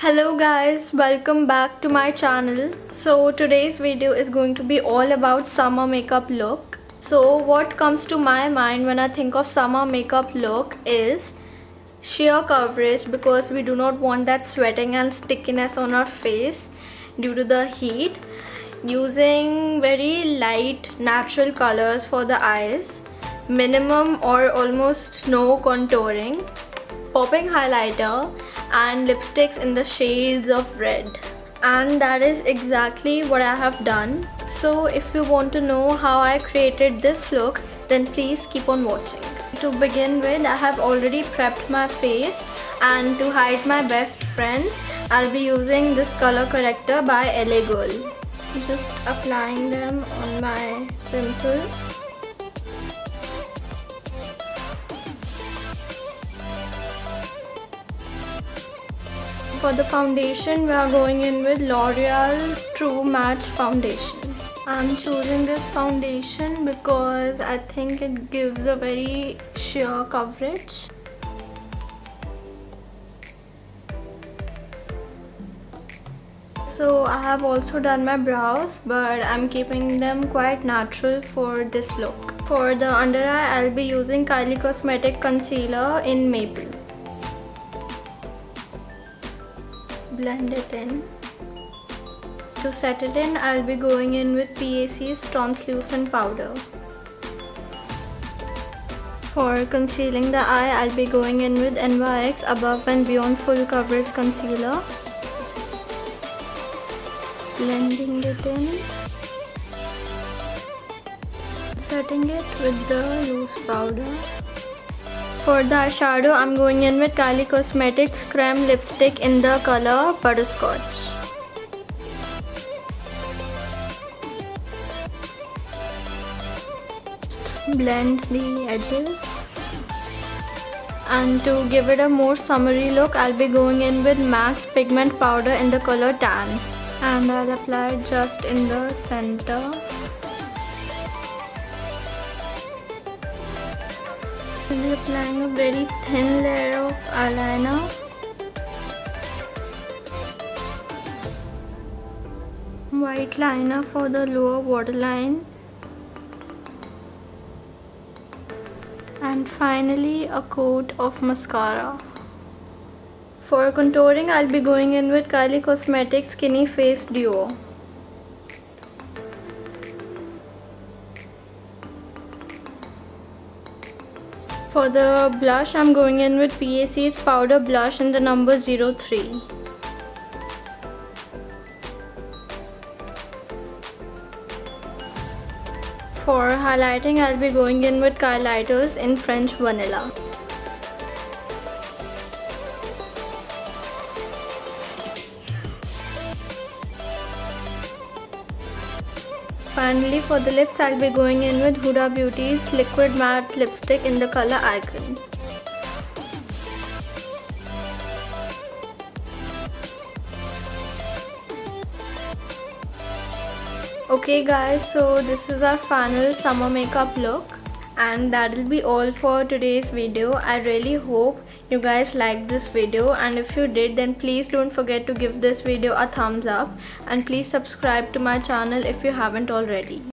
Hello guys, welcome back to my channel. So today's video is going to be all about summer makeup look. So what comes to my mind when I think of summer makeup look is sheer coverage, because we do not want that sweating and stickiness on our face due to the heat. Using very light natural colors for the eyes, minimum or almost no contouring, popping highlighter and lipsticks in the shades of red. And that is exactly what I have done. So if you want to know how I created this look, then please keep on watching. To begin with, I have already prepped my face, and to hide my best friends, I'll be using this color corrector by LA Girl. Just applying them on my pimples. For the foundation, we are going in with L'Oreal True Match Foundation. I'm choosing this foundation because I think it gives a very sheer coverage. So I have also done my brows, but I'm keeping them quite natural for this look. For the under eye, I'll be using Kylie Cosmetics Concealer in Maple. Blend it in. To set it in, I'll be going in with PAC's Translucent Powder. For concealing the eye, I'll be going in with NYX Above and Beyond Full Coverage Concealer. Blending it in. Setting it with the loose powder. For the eyeshadow, I'm going in with Kylie Cosmetics Creme Lipstick in the color Butterscotch. Blend the edges. And to give it a more summery look, I'll be going in with MAC's Pigment Powder in the color Tan. And I'll apply it just in the center. I'll be applying a very thin layer of eyeliner. White liner for the lower waterline. And finally a coat of mascara. For contouring, I'll be going in with Kylie Cosmetics Skinny Face Duo. For the blush, I'm going in with PAC's Powder Blush in the number 03. For highlighting, I'll be going in with highlighters in French Vanilla. Finally, for the lips, I'll be going in with Huda Beauty's Liquid Matte Lipstick in the color Icon. Okay guys, so this is our final summer makeup look, and that'll be all for today's video. I really hope you guys liked this video, and if you did, then please don't forget to give this video a thumbs up, and please subscribe to my channel if you haven't already.